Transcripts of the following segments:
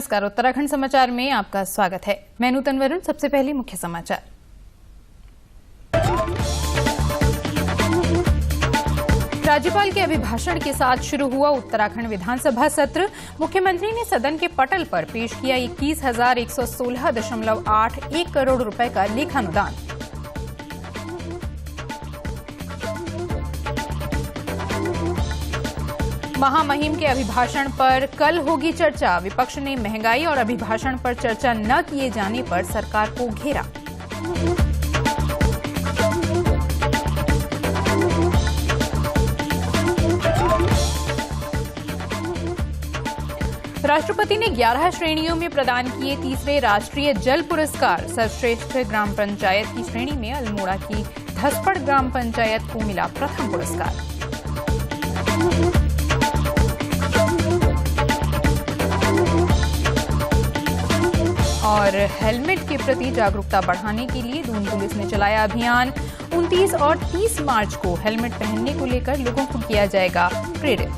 नमस्कार, उत्तराखंड समाचार में आपका स्वागत है। मैं नूतन वरुण। सबसे पहले मुख्य समाचार। राज्यपाल के अभिभाषण के साथ शुरू हुआ उत्तराखंड विधानसभा सत्र। मुख्यमंत्री ने सदन के पटल पर पेश किया 21,116.81 करोड़ रुपए का लेखानुदान। महामहिम के अभिभाषण पर कल होगी चर्चा। विपक्ष ने महंगाई और अभिभाषण पर चर्चा न किए जाने पर सरकार को घेरा। राष्ट्रपति ने 11 श्रेणियों में प्रदान किए तीसरे राष्ट्रीय जल पुरस्कार। सर्वश्रेष्ठ ग्राम पंचायत की श्रेणी में अल्मोड़ा की धसपड़ ग्राम पंचायत को मिला प्रथम पुरस्कार। और हेलमेट के प्रति जागरूकता बढ़ाने के लिए दून पुलिस ने चलाया अभियान। 29 और 30 मार्च को हेलमेट पहनने को लेकर लोगों को किया जाएगा प्रेरित।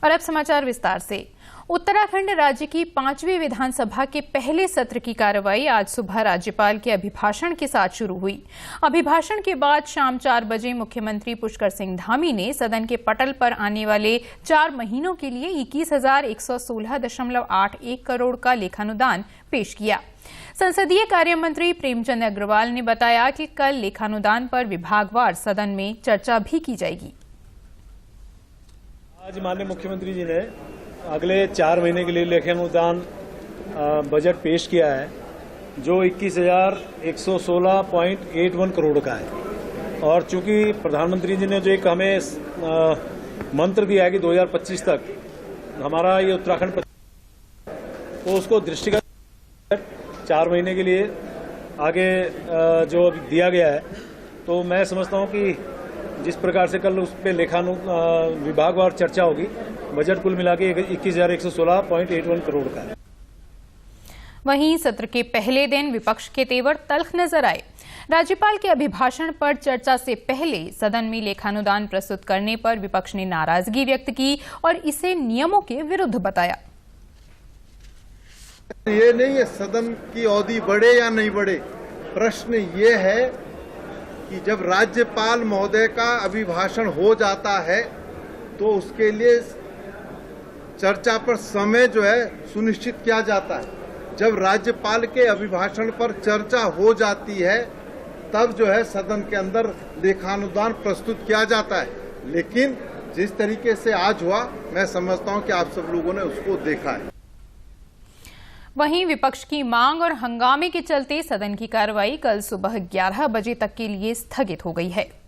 और अब समाचार विस्तार से। उत्तराखंड राज्य की 5वीं विधानसभा के पहले सत्र की कार्रवाई आज सुबह राज्यपाल के अभिभाषण के साथ शुरू हुई। अभिभाषण के बाद शाम 4 बजे मुख्यमंत्री पुष्कर सिंह धामी ने सदन के पटल पर आने वाले 4 महीनों के लिए 21,116.81 करोड़ का लेखानुदान पेश किया। संसदीय कार्य मंत्री प्रेमचंद अग्रवाल ने बताया कि कल लेखानुदान पर विभागवार सदन में चर्चा भी की जाएगी। आज माननीय मुख्यमंत्री जी ने अगले 4 महीने के लिए लेखानुदान बजट पेश किया है, जो 21,116.81 करोड़ का है। और चूंकि प्रधानमंत्री जी ने जो एक हमें मंत्र दिया है कि 2025 तक हमारा ये उत्तराखंड, तो उसको दृष्टिगत 4 महीने के लिए आगे जो दिया गया है, तो मैं समझता हूं कि जिस प्रकार से कल उस पर विभागवार चर्चा होगी, बजट कुल मिला के 21,116.81 करोड़ का है। वहीं सत्र के पहले दिन विपक्ष के तेवर तल्ख नजर आए। राज्यपाल के अभिभाषण पर चर्चा से पहले सदन में लेखानुदान प्रस्तुत करने पर विपक्ष ने नाराजगी व्यक्त की और इसे नियमों के विरुद्ध बताया। ये नहीं है सदन की अवधि बढ़े या नहीं बढ़े, प्रश्न ये है कि जब राज्यपाल महोदय का अभिभाषण हो जाता है तो उसके लिए चर्चा पर समय जो है सुनिश्चित किया जाता है। जब राज्यपाल के अभिभाषण पर चर्चा हो जाती है तब जो है सदन के अंदर लेखानुदान प्रस्तुत किया जाता है। लेकिन जिस तरीके से आज हुआ, मैं समझता हूं कि आप सब लोगों ने उसको देखा है। वहीं विपक्ष की मांग और हंगामे के चलते सदन की कार्रवाई कल सुबह 11 बजे तक के लिए स्थगित हो गई है।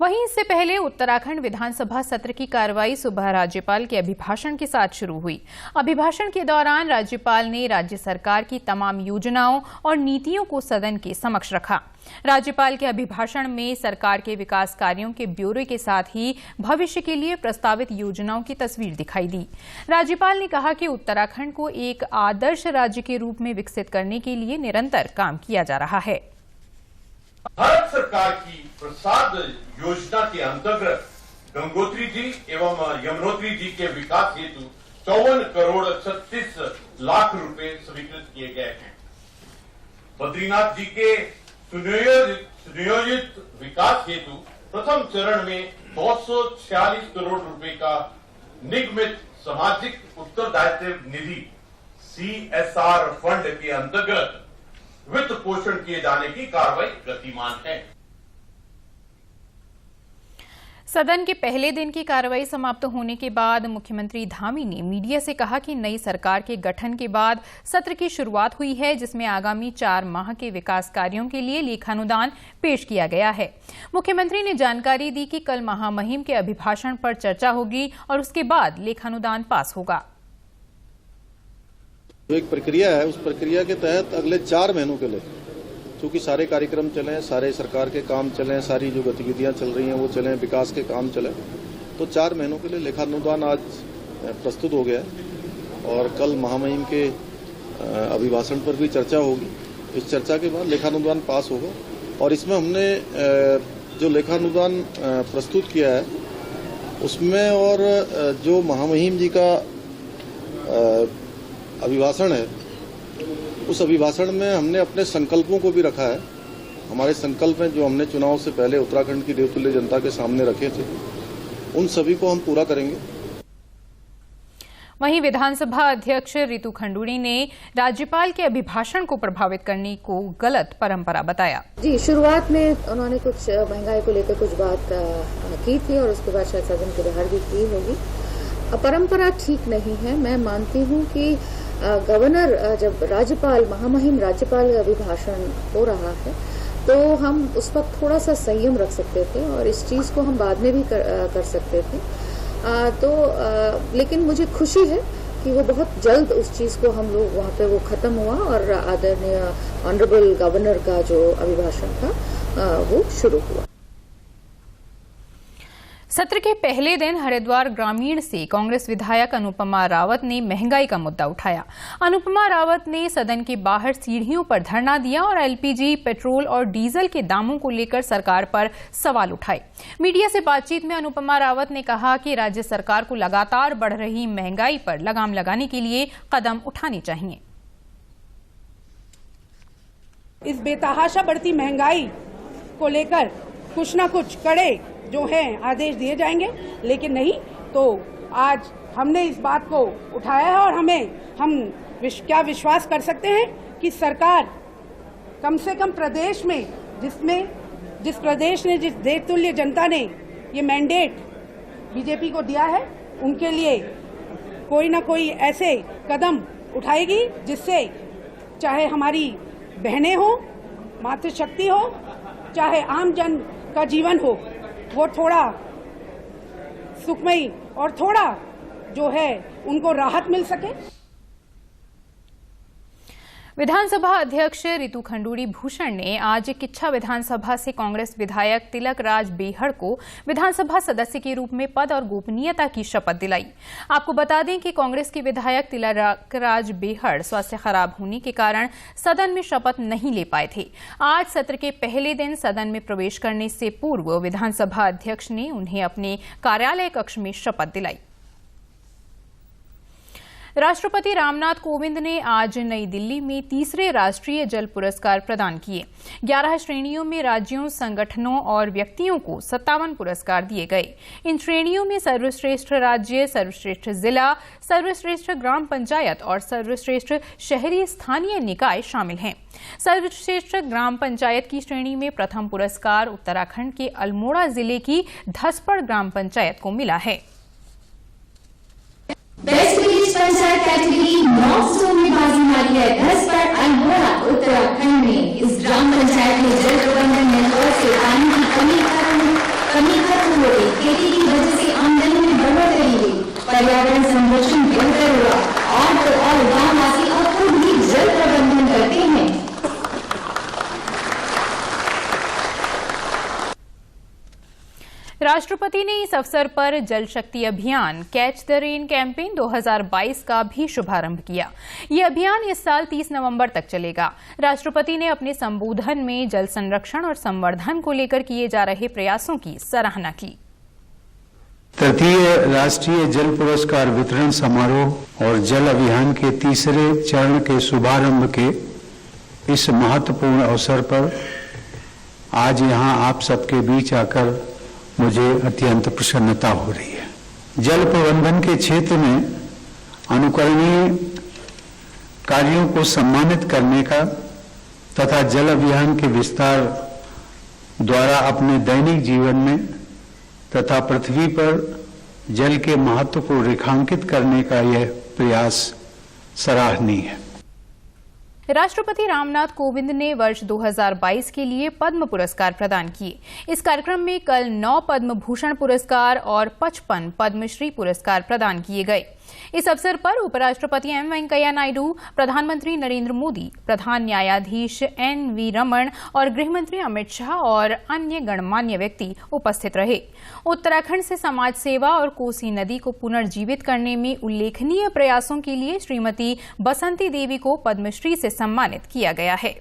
वहीं इससे पहले उत्तराखंड विधानसभा सत्र की कार्रवाई सुबह राज्यपाल के अभिभाषण के साथ शुरू हुई। अभिभाषण के दौरान राज्यपाल ने राज्य सरकार की तमाम योजनाओं और नीतियों को सदन के समक्ष रखा। राज्यपाल के अभिभाषण में सरकार के विकास कार्यों के ब्यौरे के साथ ही भविष्य के लिए प्रस्तावित योजनाओं की तस्वीर दिखाई दी। राज्यपाल ने कहा कि उत्तराखंड को एक आदर्श राज्य के रूप में विकसित करने के लिए निरंतर काम किया जा रहा है। भारत सरकार की प्रसाद योजना के अंतर्गत गंगोत्री जी एवं यमुनोत्री जी के विकास हेतु 54 करोड़ 36 लाख रुपए स्वीकृत किए गए हैं। बद्रीनाथ जी के सुनियोजित विकास हेतु प्रथम चरण में 246 करोड़ रुपए का निगमित सामाजिक उत्तरदायित्व निधि CSR फंड के अंतर्गत वित्त पोषण किए जाने की कार्रवाई गतिमान है। सदन के पहले दिन की कार्रवाई समाप्त होने के बाद मुख्यमंत्री धामी ने मीडिया से कहा कि नई सरकार के गठन के बाद सत्र की शुरुआत हुई है, जिसमें आगामी 4 माह के विकास कार्यों के लिए लेखानुदान पेश किया गया है। मुख्यमंत्री ने जानकारी दी कि कल महामहिम के अभिभाषण पर चर्चा होगी और उसके बाद लेखानुदान पास होगा। जो एक प्रक्रिया है, उस प्रक्रिया के तहत अगले 4 महीनों के लिए चूंकि सारे कार्यक्रम चले, सारे सरकार के काम चले, सारी जो गतिविधियां चल रही हैं वो चले, विकास के काम चले, तो 4 महीनों के लिए लेखानुदान आज प्रस्तुत हो गया है और कल महामहिम के अभिभाषण पर भी चर्चा होगी। इस चर्चा के बाद लेखानुदान पास होगा और इसमें हमने जो लेखानुदान प्रस्तुत किया है उसमें और जो महामहिम जी का अभिभाषण है, उस अभिभाषण में हमने अपने संकल्पों को भी रखा है। हमारे संकल्प हैं जो हमने चुनाव से पहले उत्तराखंड की देवतुल्य जनता के सामने रखे थे, उन सभी को हम पूरा करेंगे। वहीं विधानसभा अध्यक्ष रितु खंडूड़ी ने राज्यपाल के अभिभाषण को प्रभावित करने को गलत परंपरा बताया। जी, शुरुआत में उन्होंने कुछ महंगाई को लेकर कुछ बात की थी और उसके बाद शायद सदन के बाहर भी की होगी। परंपरा ठीक नहीं है। मैं मानती हूँ कि गवर्नर जब राज्यपाल महामहिम राज्यपाल का अभिभाषण हो रहा है तो हम उस वक्त थोड़ा सा संयम रख सकते थे और इस चीज को हम बाद में भी कर सकते थे। लेकिन मुझे खुशी है कि वो बहुत जल्द उस चीज को हम लोग वहाँ पे वो खत्म हुआ और आदरणीय ऑनरेबल गवर्नर का जो अभिभाषण था वो शुरू हुआ। सत्र के पहले दिन हरिद्वार ग्रामीण से कांग्रेस विधायक अनुपमा रावत ने महंगाई का मुद्दा उठाया। अनुपमा रावत ने सदन के बाहर सीढ़ियों पर धरना दिया और एलपीजी, पेट्रोल और डीजल के दामों को लेकर सरकार पर सवाल उठाए। मीडिया से बातचीत में अनुपमा रावत ने कहा कि राज्य सरकार को लगातार बढ़ रही महंगाई पर लगाम लगाने के लिए कदम उठाने चाहिए। इस बेतहाशा बढ़ती महंगाई को लेकर कुछ न कुछ कड़े जो हैं आदेश दिए जाएंगे, लेकिन नहीं तो आज हमने इस बात को उठाया है और हम क्या विश्वास कर सकते हैं कि सरकार कम से कम प्रदेश में जिस प्रदेश ने जिस देवतुल्य जनता ने ये मैंडेट बीजेपी को दिया है उनके लिए कोई ना कोई ऐसे कदम उठाएगी जिससे चाहे हमारी बहनें हो, मातृशक्ति हो, चाहे आम जन का जीवन हो, वो थोड़ा सुखमयी और थोड़ा जो है उनको राहत मिल सके। विधानसभा अध्यक्ष रितु खंडूड़ी भूषण ने आज किच्छा विधानसभा से कांग्रेस विधायक तिलक राज बेहड़ को विधानसभा सदस्य के रूप में पद और गोपनीयता की शपथ दिलाई। आपको बता दें कि कांग्रेस के विधायक तिलक राज बेहड़ स्वास्थ्य खराब होने के कारण सदन में शपथ नहीं ले पाए थे। आज सत्र के पहले दिन सदन में प्रवेश करने से पूर्व विधानसभा अध्यक्ष ने उन्हें अपने कार्यालय कक्ष में शपथ दिलाई। राष्ट्रपति रामनाथ कोविंद ने आज नई दिल्ली में तीसरे राष्ट्रीय जल पुरस्कार प्रदान किए। 11 श्रेणियों में राज्यों, संगठनों और व्यक्तियों को 57 पुरस्कार दिए गए। इन श्रेणियों में सर्वश्रेष्ठ राज्य, सर्वश्रेष्ठ जिला, सर्वश्रेष्ठ ग्राम पंचायत और सर्वश्रेष्ठ शहरी स्थानीय निकाय शामिल हैं। सर्वश्रेष्ठ ग्राम पंचायत की श्रेणी में प्रथम पुरस्कार उत्तराखंड के अल्मोड़ा जिले की धसपड़ ग्राम पंचायत को मिला है। Best village panchayat category north zone में बाजी मारी है धसपड़ अल्मोड़ा उत्तराखंड में। इस ग्राम पंचायत में जल प्रबंधन नेटवर्क से पानी की कमी खत्म हो गई, खेती की वजह से आमदनी में बढ़ोतरी हुई, पर्यावरण संरक्षण बेहतर हुआ और गांववासी अब खुद भी जल प्रबंधन करते हैं। राष्ट्रपति ने इस अवसर पर जल शक्ति अभियान कैच द रेन कैंपेन 2022 का भी शुभारंभ किया। ये अभियान इस साल 30 नवंबर तक चलेगा। राष्ट्रपति ने अपने संबोधन में जल संरक्षण और संवर्धन को लेकर किए जा रहे प्रयासों की सराहना की। तृतीय राष्ट्रीय जल पुरस्कार वितरण समारोह और जल अभियान के तीसरे चरण के शुभारंभ के इस महत्वपूर्ण अवसर पर आज यहां आप सबके बीच आकर मुझे अत्यंत प्रसन्नता हो रही है। जल प्रबंधन के क्षेत्र में अनुकरणीय कार्यों को सम्मानित करने का तथा जल अभियान के विस्तार द्वारा अपने दैनिक जीवन में तथा पृथ्वी पर जल के महत्व को रेखांकित करने का यह प्रयास सराहनीय है। राष्ट्रपति रामनाथ कोविंद ने वर्ष 2022 के लिए पद्म पुरस्कार प्रदान किए। इस कार्यक्रम में कल 9 पद्म भूषण पुरस्कार और 55 पद्मश्री पुरस्कार प्रदान किए गए। इस अवसर पर उपराष्ट्रपति एम वेंकैया नायडू, प्रधानमंत्री नरेंद्र मोदी, प्रधान न्यायाधीश NV रमन और गृहमंत्री अमित शाह और अन्य गणमान्य व्यक्ति उपस्थित रहे। उत्तराखंड से समाज सेवा और कोसी नदी को पुनर्जीवित करने में उल्लेखनीय प्रयासों के लिए श्रीमती बसंती देवी को पद्मश्री से सम्मानित किया गया है।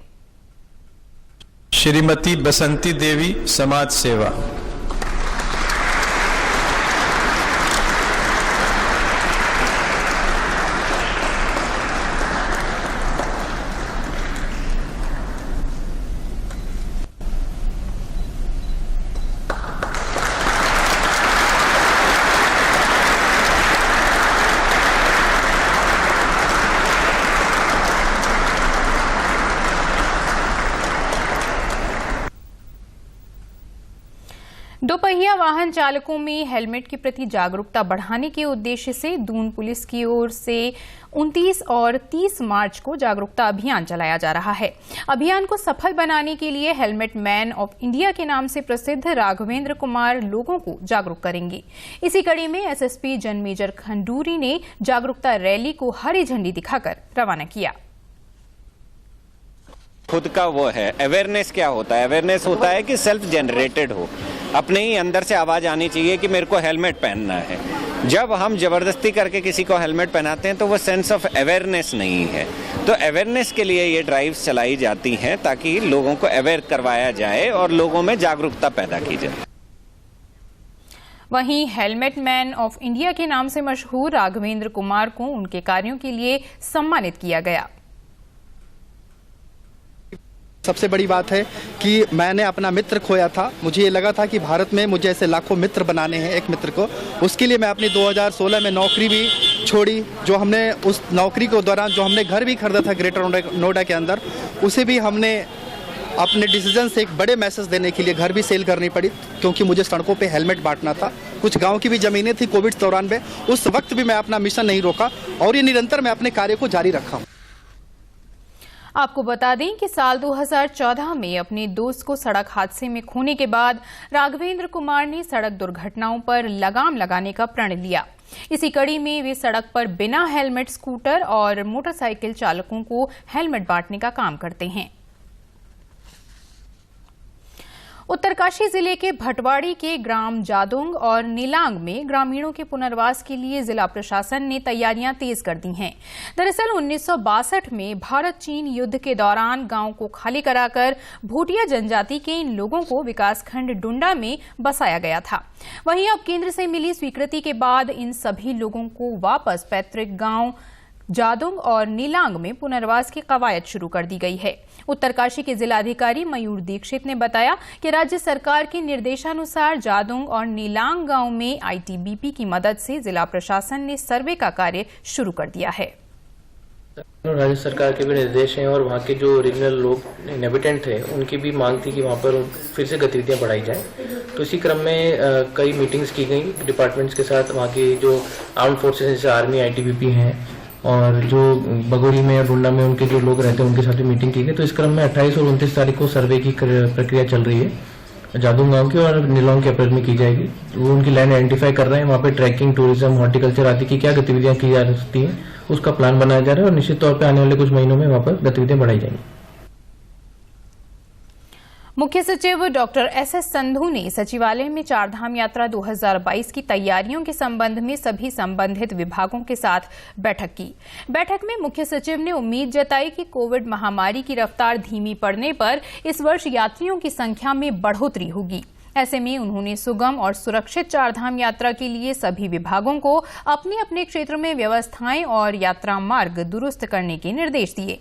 श्रीमती बसंती देवी, समाज सेवा। दोपहिया वाहन चालकों में हेलमेट के प्रति जागरूकता बढ़ाने के उद्देश्य से दून पुलिस की ओर से 29 और 30 मार्च को जागरूकता अभियान चलाया जा रहा है। अभियान को सफल बनाने के लिए हेलमेट मैन ऑफ इंडिया के नाम से प्रसिद्ध राघवेंद्र कुमार लोगों को जागरूक करेंगे। इसी कड़ी में एसएसपी जनमेजर खंडूरी ने जागरूकता रैली को हरी झंडी दिखाकर रवाना किया। खुद का वो है अवेयरनेस। क्या होता है अवेयरनेस? होता है कि सेल्फ जनरेटेड हो, अपने ही अंदर से आवाज आनी चाहिए कि मेरे को हेलमेट पहनना है। जब हम जबरदस्ती करके किसी को हेलमेट पहनाते हैं तो वो सेंस ऑफ अवेयरनेस नहीं है। तो अवेयरनेस के लिए ये ड्राइव्स चलाई जाती हैं ताकि लोगों को अवेयर करवाया जाए और लोगों में जागरूकता पैदा की जाए। वहीं हेलमेट मैन ऑफ इंडिया के नाम से मशहूर राघवेंद्र कुमार को उनके कार्यों के लिए सम्मानित किया गया। सबसे बड़ी बात है कि मैंने अपना मित्र खोया था। मुझे ये लगा था कि भारत में मुझे ऐसे लाखों मित्र बनाने हैं एक मित्र को। उसके लिए मैं अपनी 2016 में नौकरी भी छोड़ी। जो हमने उस नौकरी के दौरान जो हमने घर भी खरीदा था ग्रेटर नोएडा के अंदर, उसे भी हमने अपने डिसीजन से एक बड़े मैसेज देने के लिए घर भी सेल करनी पड़ी, क्योंकि मुझे सड़कों पे हेलमेट बांटना था। कुछ गांव की भी ज़मीनें थी कोविड दौरान में। उस वक्त भी मैं अपना मिशन नहीं रोका और ये निरंतर मैं अपने कार्य को जारी रखा हूँ। आपको बता दें कि साल 2014 में अपने दोस्त को सड़क हादसे में खोने के बाद राघवेंद्र कुमार ने सड़क दुर्घटनाओं पर लगाम लगाने का प्रण लिया। इसी कड़ी में वे सड़क पर बिना हेलमेट स्कूटर और मोटरसाइकिल चालकों को हेलमेट बांटने का काम करते हैं। उत्तरकाशी जिले के भटवाड़ी के ग्राम जादोंग और नीलांग में ग्रामीणों के पुनर्वास के लिए जिला प्रशासन ने तैयारियां तेज कर दी हैं। दरअसल 1962 में भारत चीन युद्ध के दौरान गांव को खाली कराकर भूटिया जनजाति के इन लोगों को विकासखंड डुंडा में बसाया गया था। वहीं अब केंद्र से मिली स्वीकृति के बाद इन सभी लोगों को वापस पैतृक गांव जादोंग और नीलांग में पुनर्वास की कवायद शुरू कर दी गई है। उत्तरकाशी के जिलाधिकारी मयूर दीक्षित ने बताया कि राज्य सरकार के निर्देशानुसार जादोंग और नीलांग गांव में आईटीबीपी की मदद से जिला प्रशासन ने सर्वे का कार्य शुरू कर दिया है। राज्य सरकार के भी निर्देश हैं और वहाँ के जो ओरिजिनल लोग इनहेबिटेंट थे उनकी भी मांग थी कि वहाँ पर फिर से गतिविधियाँ बढ़ाई जाए। तो इसी क्रम में कई मीटिंग्स की गई डिपार्टमेंट्स के साथ। वहाँ की जो आर्म्ड फोर्सेस जैसे आर्मी, आईटीबीपी हैं और जो बगोरी में और डुंडा में उनके जो लोग रहते हैं उनके साथ भी मीटिंग की गई। तो इस क्रम में 28 और 29 तारीख को सर्वे की प्रक्रिया चल रही है जादोंग गांव की और नीलांग के अप्रैल में की जाएगी। वो उनकी लैंड आइडेंटिफाई कर रहे हैं। वहाँ पे ट्रैकिंग, टूरिज्म, हॉर्टिकल्चर आदि की क्या गतिविधियां की जा सकती हैं उसका प्लान बनाया जा रहा है और निश्चित तौर पर आने वाले कुछ महीनों में वहाँ पर गतिविधियां बढ़ाई जाएंगी। मुख्य सचिव डॉक्टर एसएस संधू ने सचिवालय में चारधाम यात्रा 2022 की तैयारियों के संबंध में सभी संबंधित विभागों के साथ बैठक की। बैठक में मुख्य सचिव ने उम्मीद जताई कि कोविड महामारी की रफ्तार धीमी पड़ने पर इस वर्ष यात्रियों की संख्या में बढ़ोतरी होगी। ऐसे में उन्होंने सुगम और सुरक्षित चारधाम यात्रा के लिए सभी विभागों को अपने अपने क्षेत्र में व्यवस्थाएं और यात्रा मार्ग दुरुस्त करने के निर्देश दिए।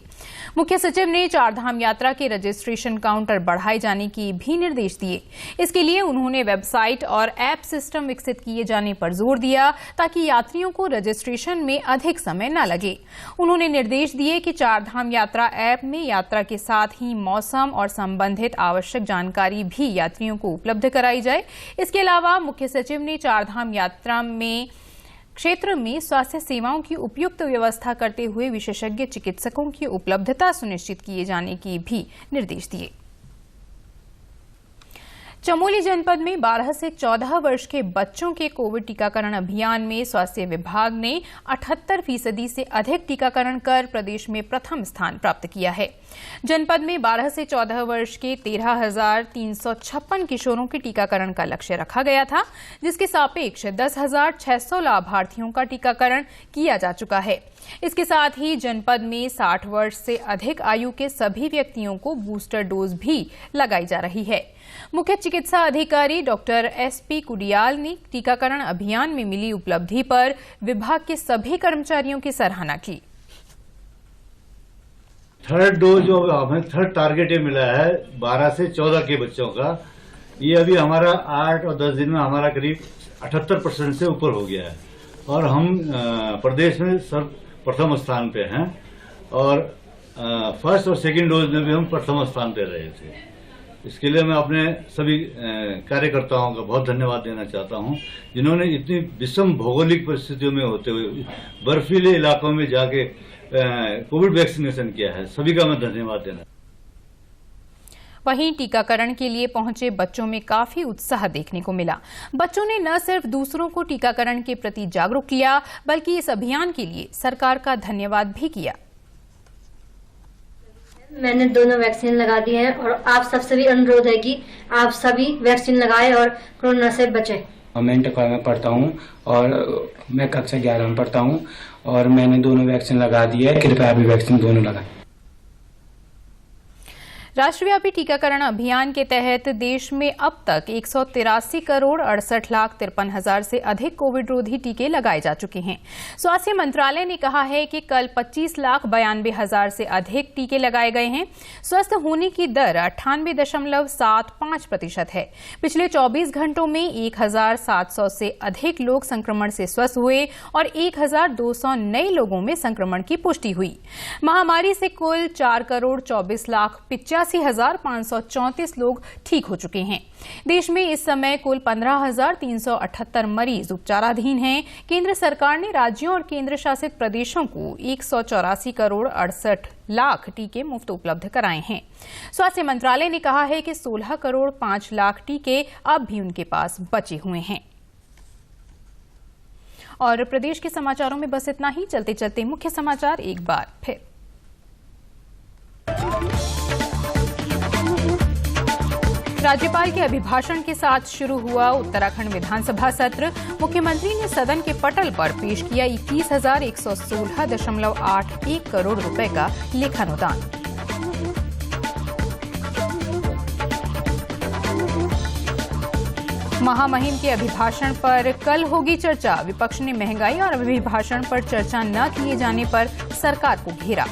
मुख्य सचिव ने चारधाम यात्रा के रजिस्ट्रेशन काउंटर बढ़ाए जाने के भी निर्देश दिए। इसके लिए उन्होंने वेबसाइट और ऐप सिस्टम विकसित किए जाने पर जोर दिया ताकि यात्रियों को रजिस्ट्रेशन में अधिक समय न लगे। उन्होंने निर्देश दिए कि चारधाम यात्रा ऐप में यात्रा के साथ ही मौसम और संबंधित आवश्यक जानकारी भी यात्रियों को उपलब्ध कराई जाए। इसके अलावा मुख्य सचिव ने चारधाम यात्रा में क्षेत्र में स्वास्थ्य सेवाओं की उपयुक्त व्यवस्था करते हुए विशेषज्ञ चिकित्सकों की उपलब्धता सुनिश्चित किए जाने के भी निर्देश दिए। चमोली जनपद में 12 से 14 वर्ष के बच्चों के कोविड टीकाकरण अभियान में स्वास्थ्य विभाग ने 78% से अधिक टीकाकरण कर प्रदेश में प्रथम स्थान प्राप्त किया है। जनपद में 12 से 14 वर्ष के 13,356 किशोरों के टीकाकरण का लक्ष्य रखा गया था, जिसके सापेक्ष 10,600 लाभार्थियों का टीकाकरण किया जा चुका है। इसके साथ ही जनपद में 60 वर्ष से अधिक आयु के सभी व्यक्तियों को बूस्टर डोज भी लगाई जा रही है। मुख्य चिकित्सा अधिकारी डॉक्टर एसपी कुडियाल ने टीकाकरण अभियान में मिली उपलब्धि पर विभाग के सभी कर्मचारियों की सराहना की। थर्ड डोज जो हमें थर्ड टारगेट ये मिला है 12 से 14 के बच्चों का, ये अभी हमारा 8 और 10 दिन में हमारा करीब 78% से ऊपर हो गया है और हम प्रदेश में प्रथम स्थान पे हैं और फर्स्ट और सेकंड डोज में भी हम प्रथम स्थान पे रहे थे। इसके लिए मैं अपने सभी कार्यकर्ताओं का बहुत धन्यवाद देना चाहता हूं, जिन्होंने इतनी विषम भौगोलिक परिस्थितियों में होते हुए बर्फीले इलाकों में जाके कोविड वैक्सीनेशन किया है। सभी का मैं धन्यवाद देना। वहीं टीकाकरण के लिए पहुंचे बच्चों में काफी उत्साह देखने को मिला। बच्चों ने न सिर्फ दूसरों को टीकाकरण के प्रति जागरूक किया, बल्कि इस अभियान के लिए सरकार का धन्यवाद भी किया। मैंने दोनों वैक्सीन लगा दी है और आप सबसे भी अनुरोध है कि आप सभी वैक्सीन लगाएं और कोरोना से बचें। मैं इंटर में पढ़ता हूं और मैं कक्षा 11 में पढ़ता हूं और मैंने दोनों वैक्सीन लगा दी है। कृपया भी वैक्सीन दोनों लगाएं। राष्ट्रव्यापी टीकाकरण अभियान के तहत देश में अब तक 183 करोड़ 68 लाख 53 हजार से अधिक कोविड रोधी टीके लगाए जा चुके हैं। स्वास्थ्य मंत्रालय ने कहा है कि कल 25 लाख 92 हजार से अधिक टीके लगाए गए हैं। स्वस्थ होने की दर 98.75% है। पिछले 24 घंटों में 1700 से अधिक लोग संक्रमण से स्वस्थ हुए और 1200 नए लोगों में संक्रमण की पुष्टि हुई। महामारी से कुल 4 करोड़ 24 लाख 85,534 लोग ठीक हो चुके हैं। देश में इस समय कुल 15,378 मरीज उपचाराधीन हैं। केंद्र सरकार ने राज्यों और केंद्र शासित प्रदेशों को 184 करोड़ 68 लाख टीके मुफ्त उपलब्ध कराए हैं। स्वास्थ्य मंत्रालय ने कहा है कि 16 करोड़ 5 लाख टीके अब भी उनके पास बचे हुए हैं। और प्रदेश के समाचारों में बस इतना ही। चलते चलते मुख्य समाचार एक बार फिर। राज्यपाल के अभिभाषण के साथ शुरू हुआ उत्तराखंड विधानसभा सत्र। मुख्यमंत्री ने सदन के पटल पर पेश किया 21,116.81 करोड़ रुपए का लेखानुदान। महामहिम के अभिभाषण पर कल होगी चर्चा। विपक्ष ने महंगाई और अभिभाषण पर चर्चा न किए जाने पर सरकार को घेरा।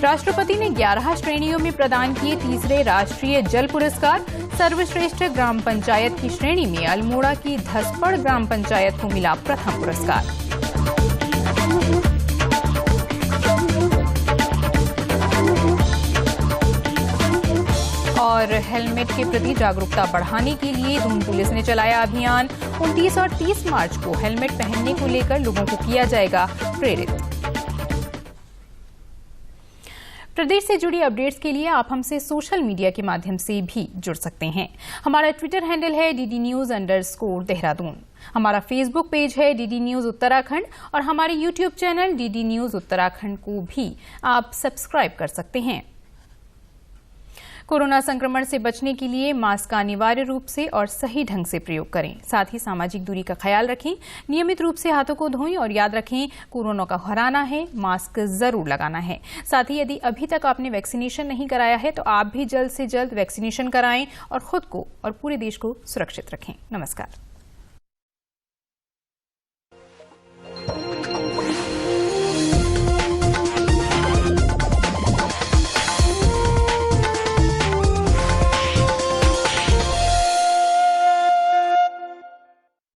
राष्ट्रपति ने 11 श्रेणियों में प्रदान किए तीसरे राष्ट्रीय जल पुरस्कार। सर्वश्रेष्ठ ग्राम पंचायत की श्रेणी में अल्मोड़ा की धसपड़ ग्राम पंचायत को मिला प्रथम पुरस्कार। और हेलमेट के प्रति जागरूकता बढ़ाने के लिए दून पुलिस ने चलाया अभियान। 29 और 30 मार्च को हेलमेट पहनने को लेकर लोगों को किया जाएगा प्रेरित। प्रदेश से जुड़ी अपडेट्स के लिए आप हमसे सोशल मीडिया के माध्यम से भी जुड़ सकते हैं। हमारा ट्विटर हैंडल है DDNews_देहरादून। हमारा फेसबुक पेज है DD न्यूज उत्तराखंड और हमारे YouTube channel DD news Uttarakhand को भी आप सब्सक्राइब कर सकते हैं। कोरोना संक्रमण से बचने के लिए मास्क का अनिवार्य रूप से और सही ढंग से प्रयोग करें। साथ ही सामाजिक दूरी का ख्याल रखें। नियमित रूप से हाथों को धोएं और याद रखें, कोरोना को हराना है, मास्क जरूर लगाना है। साथ ही यदि अभी तक आपने वैक्सीनेशन नहीं कराया है तो आप भी जल्द से जल्द वैक्सीनेशन कराएं और खुद को और पूरे देश को सुरक्षित रखें। नमस्कार।